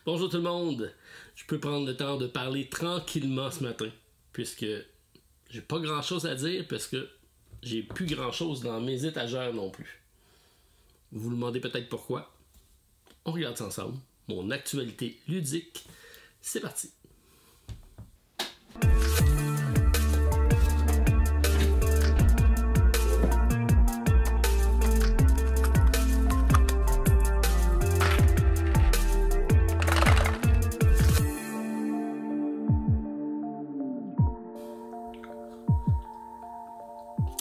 Bonjour tout le monde, je peux prendre le temps de parler tranquillement ce matin, puisque j'ai pas grand chose à dire, parce que j'ai plus grand chose dans mes étagères non plus. Vous vous demandez peut-être pourquoi. On regarde ça ensemble. Mon actualité ludique, c'est parti.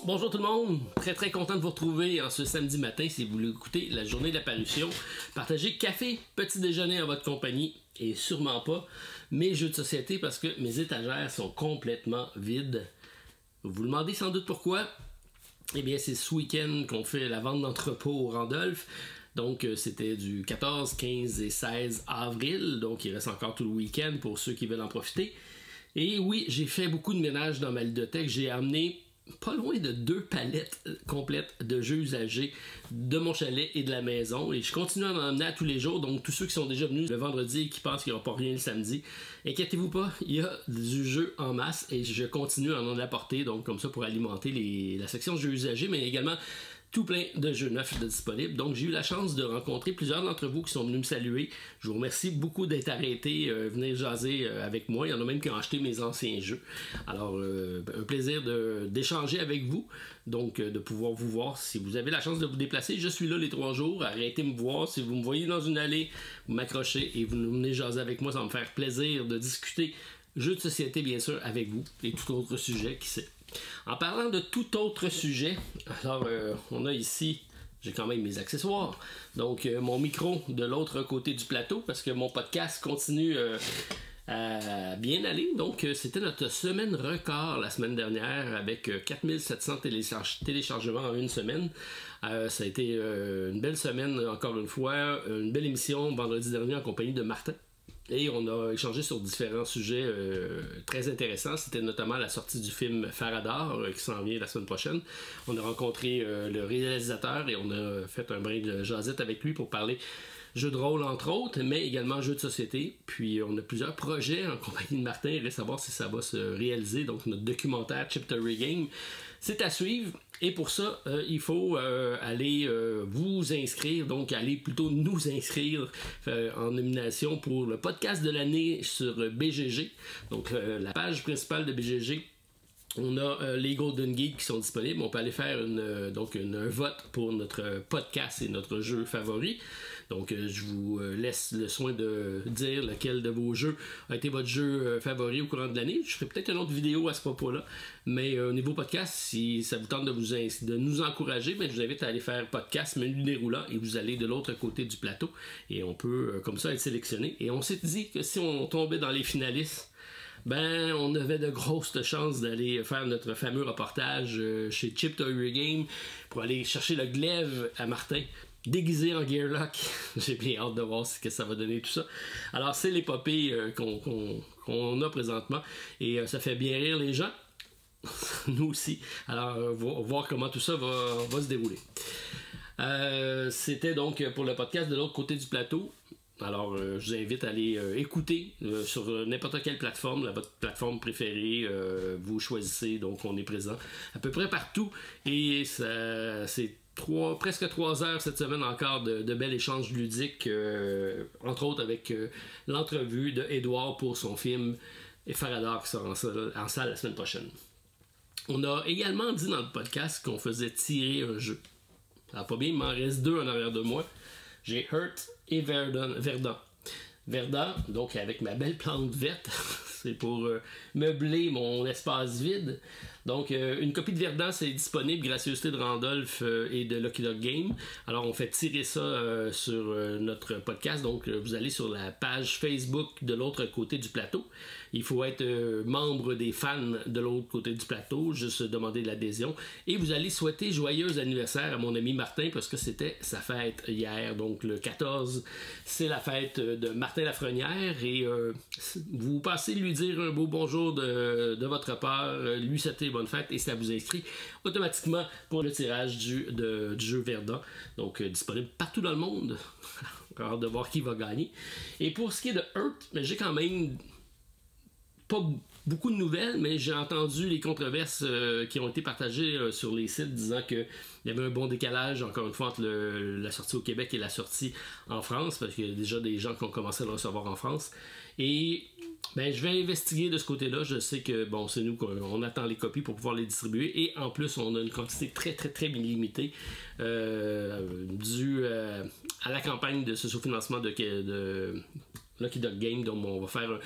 Bonjour tout le monde, très content de vous retrouver en ce samedi matin si vous voulez écouter la journée de la parution. Partagez café, petit déjeuner en votre compagnie et sûrement pas mes jeux de société parce que mes étagères sont complètement vides. Vous vous demandez sans doute pourquoi? Eh bien c'est ce week-end qu'on fait la vente d'entrepôt au Randolph. Donc c'était du 14, 15 et 16 avril, donc il reste encore tout le week-end pour ceux qui veulent en profiter. Et oui, j'ai fait beaucoup de ménage dans ma ludothèque, j'ai amené pas loin de 2 palettes complètes de jeux usagés de mon chalet et de la maison. Et je continue à en emmener à tous les jours. Donc, tous ceux qui sont déjà venus le vendredi et qui pensent qu'il n'y aura pas rien le samedi, inquiétez-vous pas, il y a du jeu en masse et je continue à en apporter. Donc, comme ça, pour alimenter la section jeux usagés, mais également tout plein de jeux neufs de disponibles. Donc, j'ai eu la chance de rencontrer plusieurs d'entre vous qui sont venus me saluer. Je vous remercie beaucoup d'être arrêtés, venir jaser avec moi. Il y en a même qui ont acheté mes anciens jeux. Alors, un plaisir d'échanger avec vous. Donc, de pouvoir vous voir. Si vous avez la chance de vous déplacer, je suis là les 3 jours. Arrêtez de me voir. Si vous me voyez dans une allée, vous m'accrochez et vous venez jaser avec moi. Ça va me faire plaisir de discuter jeux de société, bien sûr, avec vous et tout autre sujet qui sait. En parlant de tout autre sujet, alors on a ici, j'ai quand même mes accessoires, donc mon micro de l'autre côté du plateau parce que mon podcast continue à bien aller, donc c'était notre semaine record la semaine dernière avec 4700 téléchargements en une semaine. Ça a été une belle semaine encore une fois, une belle émission vendredi dernier en compagnie de Martin. Et on a échangé sur différents sujets très intéressants. C'était notamment la sortie du film Faradar qui s'en vient la semaine prochaine. On a rencontré le réalisateur et on a fait un brin de jasette avec lui pour parler jeux de rôle entre autres, mais également jeux de société. Puis on a plusieurs projets en compagnie de Martin. Il reste à savoir si ça va se réaliser. Donc notre documentaire Chip Theory Game, c'est à suivre. Et pour ça, il faut aller vous inscrire, donc aller plutôt nous inscrire en nomination pour le podcast de l'année sur BGG, donc la page principale de BGG. On a les Golden Geeks qui sont disponibles. On peut aller faire un vote pour notre podcast et notre jeu favori. Donc, je vous laisse le soin de dire lequel de vos jeux a été votre jeu favori au courant de l'année. Je ferai peut-être une autre vidéo à ce propos-là. Mais au niveau podcast, si ça vous tente de nous encourager, je vous invite à aller faire podcast, menu déroulant, et vous allez de l'autre côté du plateau. Et on peut, comme ça, être sélectionné. Et on s'est dit que si on tombait dans les finalistes, on avait de grosses chances d'aller faire notre fameux reportage chez Chip Theory Game pour aller chercher le glaive à Martin, déguisé en Gearlock. J'ai bien hâte de voir ce que ça va donner tout ça. Alors, c'est l'épopée qu'on a présentement et ça fait bien rire les gens. Nous aussi. Alors, on va voir comment tout ça va se dérouler. C'était donc pour le podcast de l'autre côté du plateau. Alors, je vous invite à aller écouter sur n'importe quelle plateforme, votre plateforme préférée, vous choisissez, donc on est présent à peu près partout et c'est presque 3 heures cette semaine encore de bel échange ludique, entre autres avec l'entrevue de Edouard pour son film Faradar qui sort en salle la semaine prochaine. On a également dit dans le podcast qu'on faisait tirer un jeu. Alors pas bien, il m'en reste 2 en arrière de moi. J'ai Hurt et Verdun. Verdun, donc avec ma belle plante verte, c'est pour meubler mon espace vide. Donc, une copie de Verdun, c'est disponible, gracieuseté de Randolph et de Lucky Dog Game. Alors, on fait tirer ça sur notre podcast. Donc, vous allez sur la page Facebook de l'autre côté du plateau. Il faut être membre des fans de l'autre côté du plateau, juste demander de l'adhésion. Et vous allez souhaiter joyeux anniversaire à mon ami Martin, parce que c'était sa fête hier. Donc, le 14, c'est la fête de Martin Lafrenière. Et vous passez lui dire un beau bonjour de votre part, lui souhaiter bonne fête, et ça vous inscrit automatiquement pour le tirage du jeu Verdun, donc disponible partout dans le monde. hâte de voir qui va gagner. Et pour ce qui est de Hearth, j'ai quand même pas beaucoup de nouvelles, mais j'ai entendu les controverses qui ont été partagées sur les sites disant qu'il y avait un bon décalage, encore une fois, entre la sortie au Québec et la sortie en France, parce qu'il y a déjà des gens qui ont commencé à le recevoir en France. Et je vais investiguer de ce côté-là. Je sais que c'est nous qu'on attend les copies pour pouvoir les distribuer. Et en plus, on a une quantité très très très limitée due à la campagne de ce sous-financement de Lucky Duck Game. Donc on va faire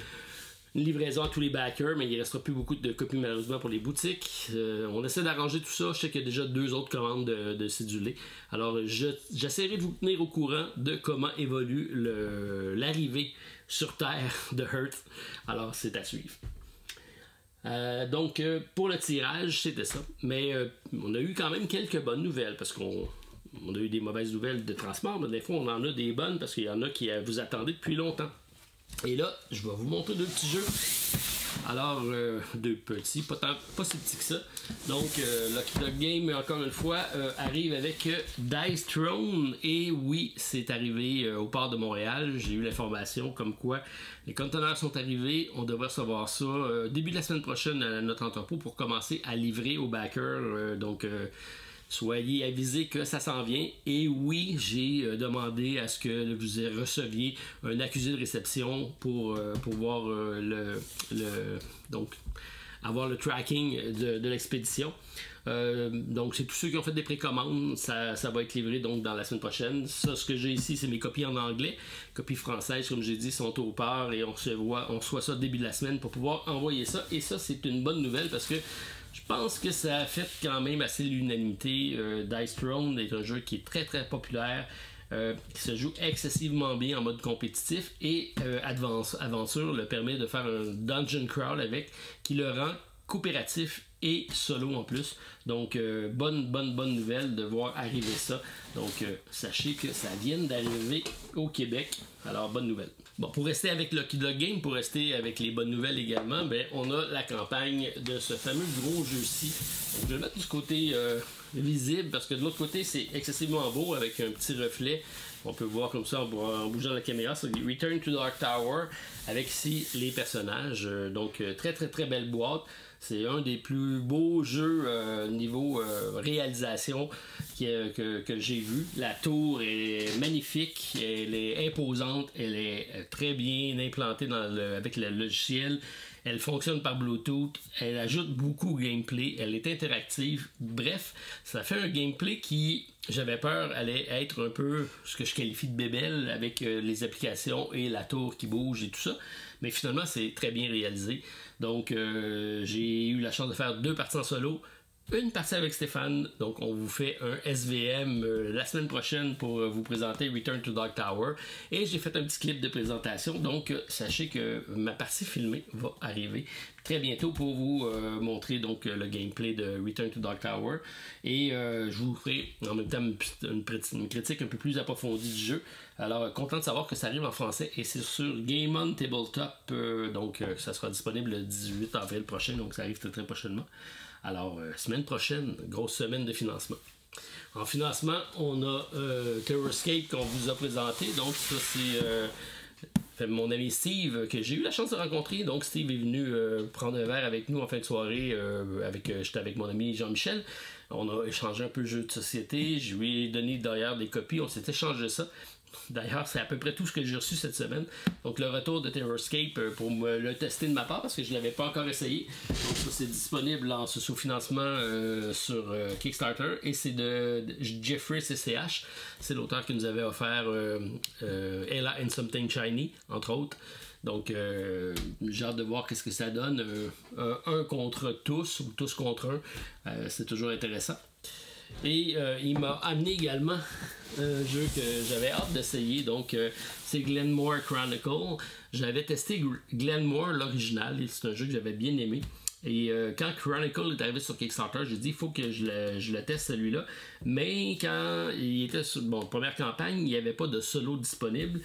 une livraison à tous les backers, mais il ne restera plus beaucoup de copies malheureusement pour les boutiques. On essaie d'arranger tout ça. Je sais qu'il y a déjà 2 autres commandes de cédulés. Alors j'essaierai de vous tenir au courant de comment évolue l'arrivée sur Terre de Hearth. Alors c'est à suivre. Donc pour le tirage, c'était ça. Mais on a eu quand même quelques bonnes nouvelles parce qu'on a eu des mauvaises nouvelles de Transmort, mais des fois on en a des bonnes parce qu'il y en a qui vous attendaient depuis longtemps. Et là, je vais vous montrer 2 petits jeux. Alors, 2 petits, pas si petits que ça. Donc, Lucky Duck Game, encore une fois, arrive avec Dice Throne. Et oui, c'est arrivé au port de Montréal. J'ai eu l'information comme quoi les conteneurs sont arrivés. On devrait recevoir ça début de la semaine prochaine à notre entrepôt pour commencer à livrer aux backers. Soyez avisés que ça s'en vient. Et oui, j'ai demandé à ce que vous receviez un accusé de réception pour voir avoir le tracking de l'expédition. Donc c'est tous ceux qui ont fait des précommandes, ça va être livré donc dans la semaine prochaine. Ça, ce que j'ai ici, c'est mes copies en anglais. Copies françaises, comme j'ai dit, sont au port et on reçoit ça début de la semaine pour pouvoir envoyer ça. Et ça, c'est une bonne nouvelle parce que je pense que ça a fait quand même assez l'unanimité. Dice Throne est un jeu qui est très très populaire, qui se joue excessivement bien en mode compétitif et Aventure le permet de faire un dungeon crawl avec, qui le rend coopératif et solo en plus. Donc bonne nouvelle de voir arriver ça. Donc sachez que ça vient d'arriver au Québec. Alors bonne nouvelle. Bon, pour rester avec Lucky Duck Game, pour rester avec les bonnes nouvelles également, on a la campagne de ce fameux gros jeu-ci. Je vais le mettre du côté visible parce que de l'autre côté, c'est excessivement beau avec un petit reflet. On peut voir comme ça en bougeant la caméra. C'est Return to Dark Tower avec ici les personnages. Donc très très très belle boîte. C'est un des plus beaux jeux niveau réalisation que j'ai vu. La tour est magnifique, elle est imposante, elle est très bien implantée avec le logiciel. Elle fonctionne par Bluetooth, elle ajoute beaucoup au gameplay, elle est interactive. Bref, ça fait un gameplay qui, j'avais peur, allait être un peu ce que je qualifie de bébelle avec les applications et la tour qui bouge et tout ça. Mais finalement, c'est très bien réalisé. Donc, j'ai eu la chance de faire 2 parties en solo, une partie avec Stéphane. Donc, on vous fait un SVM la semaine prochaine pour vous présenter Return to Dark Tower. Et j'ai fait un petit clip de présentation. Donc, sachez que ma partie filmée va arriver très bientôt pour vous montrer donc le gameplay de Return to Dark Tower. Et je vous ferai en même temps une critique un peu plus approfondie du jeu. Alors, content de savoir que ça arrive en français et c'est sur Game On Tabletop. Donc, ça sera disponible le 18 avril prochain. Donc, ça arrive très très prochainement. Alors, semaine prochaine, grosse semaine de financement. En financement, on a Terrorscape qu'on vous a présenté. Donc, ça, c'est mon ami Steve que j'ai eu la chance de rencontrer. Donc, Steve est venu prendre un verre avec nous en fin de soirée. J'étais avec mon ami Jean-Michel. On a échangé un peu de jeux de société. Je lui ai donné d'ailleurs des copies. On s'est échangé ça. D'ailleurs, c'est à peu près tout ce que j'ai reçu cette semaine. Donc, le retour de Terrorscape pour me le tester de ma part parce que je ne l'avais pas encore essayé. Donc, ça, c'est disponible en sous-financement sur Kickstarter et c'est de Jeffrey CCH. C'est l'auteur qui nous avait offert Ella and Something Shiny, entre autres. Donc, j'ai hâte de voir qu'est-ce que ça donne. Un contre tous ou tous contre un. C'est toujours intéressant. Et il m'a amené également un jeu que j'avais hâte d'essayer. Donc, c'est Glenmore Chronicle. J'avais testé Glenmore, l'original. C'est un jeu que j'avais bien aimé. Et quand Chronicle est arrivé sur Kickstarter, j'ai dit il faut que je le teste celui-là. Mais quand il était sur première campagne, il n'y avait pas de solo disponible.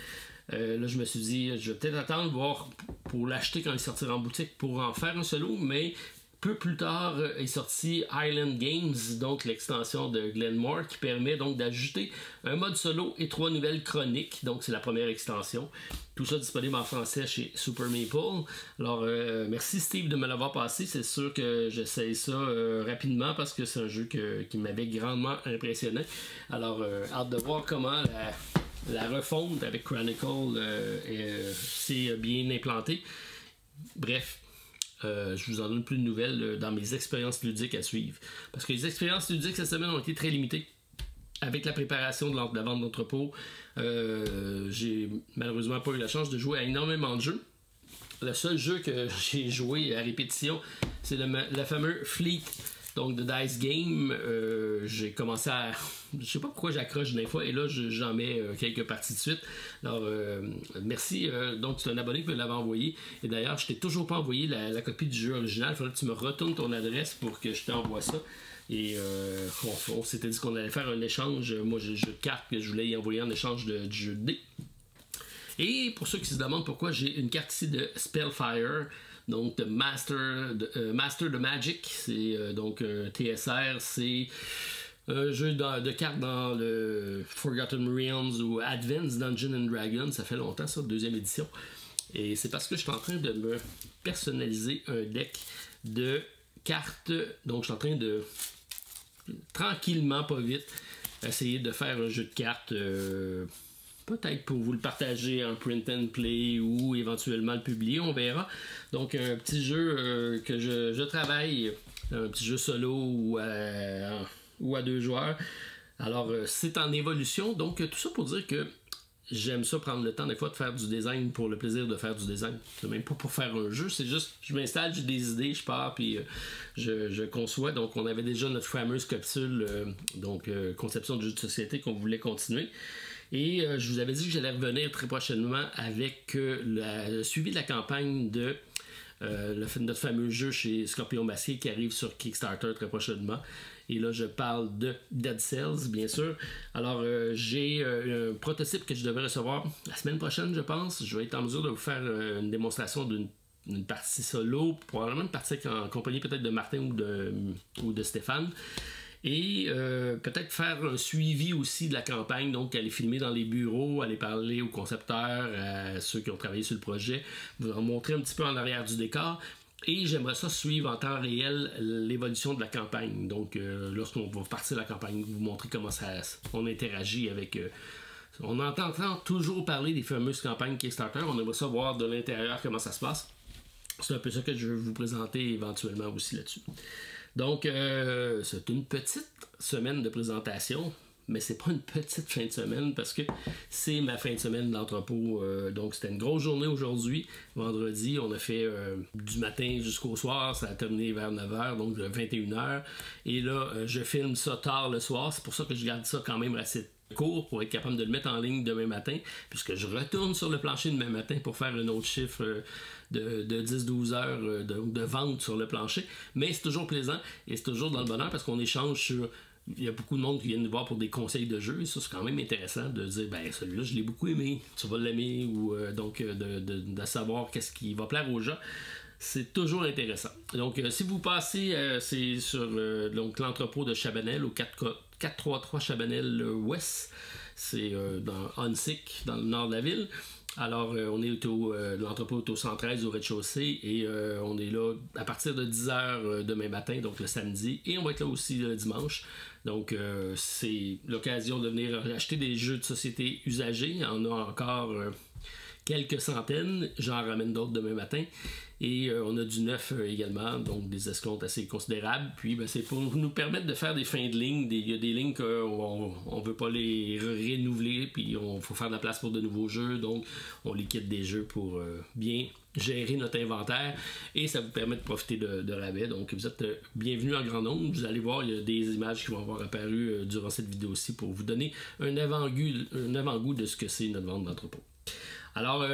Là, je me suis dit, je vais peut-être attendre, voir pour l'acheter quand il sortira en boutique pour en faire un solo, mais peu plus tard est sorti Island Games, donc l'extension de Glenmore, qui permet donc d'ajouter un mode solo et 3 nouvelles chroniques. Donc c'est la première extension. Tout ça disponible en français chez Super Maple. Alors merci Steve de me l'avoir passé. C'est sûr que j'essaye ça rapidement parce que c'est un jeu qui m'avait grandement impressionné. Alors hâte de voir comment la refonte avec Chronicle s'est bien implantée. Bref. Je vous en donne plus de nouvelles dans mes expériences ludiques à suivre. Parce que les expériences ludiques cette semaine ont été très limitées. Avec la préparation de la vente d'entrepôt, j'ai malheureusement pas eu la chance de jouer à énormément de jeux. Le seul jeu que j'ai joué à répétition, c'est le fameux Fleet. Donc, de Dice Game, j'ai commencé à... Je sais pas pourquoi j'accroche des fois, et là, j'en mets quelques parties de suite. Alors, merci. Donc, c'est un abonné qui me l'avait envoyé. Et d'ailleurs, je t'ai toujours pas envoyé la copie du jeu original. Il faudrait que tu me retournes ton adresse pour que je t'envoie ça. Et on s'était dit qu'on allait faire un échange. Moi, j'ai le jeu de cartes que je voulais y envoyer en échange du jeu de dés. Et pour ceux qui se demandent pourquoi j'ai une carte ici de Spellfire, donc de Master de Magic, c'est donc un TSR, c'est un jeu de cartes dans le Forgotten Realms ou Advanced Dungeons and Dragons, ça fait longtemps ça, deuxième édition. Et c'est parce que je suis en train de me personnaliser un deck de cartes, donc je suis en train de tranquillement, pas vite, essayer de faire un jeu de cartes peut-être pour vous le partager en print and play ou éventuellement le publier, on verra. Donc un petit jeu que je travaille, un petit jeu solo ou à 2 joueurs. Alors c'est en évolution, donc tout ça pour dire que j'aime ça prendre le temps des fois de faire du design pour le plaisir de faire du design. C'est même pas pour faire un jeu, c'est juste je m'installe, j'ai des idées, je pars puis je conçois. Donc on avait déjà notre fameuse capsule conception de jeu de société qu'on voulait continuer. Et je vous avais dit que j'allais revenir très prochainement avec le suivi de la campagne de notre fameux jeu chez Scorpion Masqué qui arrive sur Kickstarter très prochainement. Et là, je parle de Dead Cells, bien sûr. Alors, j'ai un prototype que je devrais recevoir la semaine prochaine, je pense. Je vais être en mesure de vous faire une démonstration d'une partie solo, probablement une partie en compagnie peut-être de Martin ou de Stéphane. Et peut-être faire un suivi aussi de la campagne, donc aller filmer dans les bureaux, aller parler aux concepteurs, à ceux qui ont travaillé sur le projet, vous montrer un petit peu en arrière du décor. Et j'aimerais ça suivre en temps réel l'évolution de la campagne. Donc lorsqu'on va partir de la campagne, vous montrer comment on interagit avec... on entend toujours parler des fameuses campagnes Kickstarter, on aimerait ça voir de l'intérieur comment ça se passe. C'est un peu ça que je vais vous présenter éventuellement aussi là-dessus. Donc, c'est une petite semaine de présentation, mais c'est pas une petite fin de semaine parce que c'est ma fin de semaine d'entrepôt. Donc, c'était une grosse journée aujourd'hui. Vendredi, on a fait du matin jusqu'au soir. Ça a terminé vers 9h, donc 21h. Et là, je filme ça tard le soir. C'est pour ça que je garde ça quand même assez court pour être capable de le mettre en ligne demain matin, puisque je retourne sur le plancher demain matin pour faire un autre chiffre de 10-12 heures de vente sur le plancher. Mais c'est toujours plaisant et c'est toujours dans le bonheur parce qu'on échange sur... Il y a beaucoup de monde qui viennent nous voir pour des conseils de jeu. Et ça, c'est quand même intéressant de dire, ben celui-là, je l'ai beaucoup aimé, tu vas l'aimer, ou de savoir qu'est-ce qui va plaire aux gens. C'est toujours intéressant. Donc, si vous passez, c'est sur l'entrepôt de Chabanel, au 433 Chabanel Ouest. C'est dans Hunsick, dans le nord de la ville. Alors, on est l'entrepôt est au 113 au rez-de-chaussée et on est là à partir de 10h demain matin, donc le samedi. Et on va être là aussi le dimanche. Donc, c'est l'occasion de venir acheter des jeux de société usagés. Il y en a encore quelques centaines. J'en ramène d'autres demain matin. Et on a du neuf également, donc des escomptes assez considérables. Puis c'est pour nous permettre de faire des fins de ligne. Il y a des lignes qu'on ne veut pas les renouveler, puis il faut faire de la place pour de nouveaux jeux. Donc on liquide des jeux pour bien gérer notre inventaire et ça vous permet de profiter de rabais. Donc vous êtes bienvenus en grand nombre. Vous allez voir, il y a des images qui vont avoir apparu durant cette vidéo aussi pour vous donner un avant-goût de ce que c'est notre vente d'entrepôt. Alors...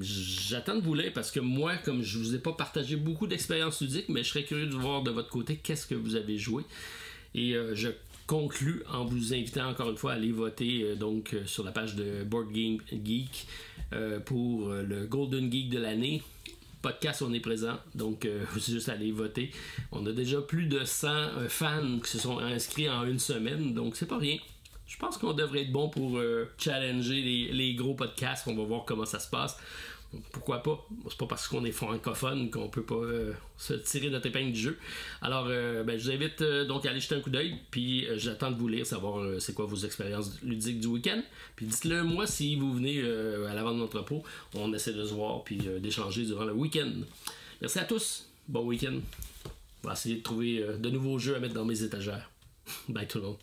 j'attends de vous lire parce que moi, comme je vous ai pas partagé beaucoup d'expériences ludiques, mais je serais curieux de voir de votre côté qu'est-ce que vous avez joué. Et je conclus en vous invitant encore une fois à aller voter sur la page de Board Game Geek pour le Golden Geek de l'année. podcast, on est présent. Donc, c'est juste aller voter. On a déjà plus de 100 fans qui se sont inscrits en une semaine. Donc, c'est pas rien. Je pense qu'on devrait être bon pour challenger les gros podcasts. On va voir comment ça se passe. Pourquoi pas? C'est pas parce qu'on est francophone qu'on peut pas se tirer notre épingle du jeu. Alors, je vous invite donc à aller jeter un coup d'œil. Puis, j'attends de vous lire, savoir c'est quoi vos expériences ludiques du week-end. Puis, dites-le moi si vous venez à l'avant de l'entrepôt. On essaie de se voir puis d'échanger durant le week-end. Merci à tous. Bon week-end. On va essayer de trouver de nouveaux jeux à mettre dans mes étagères. Bye tout le monde.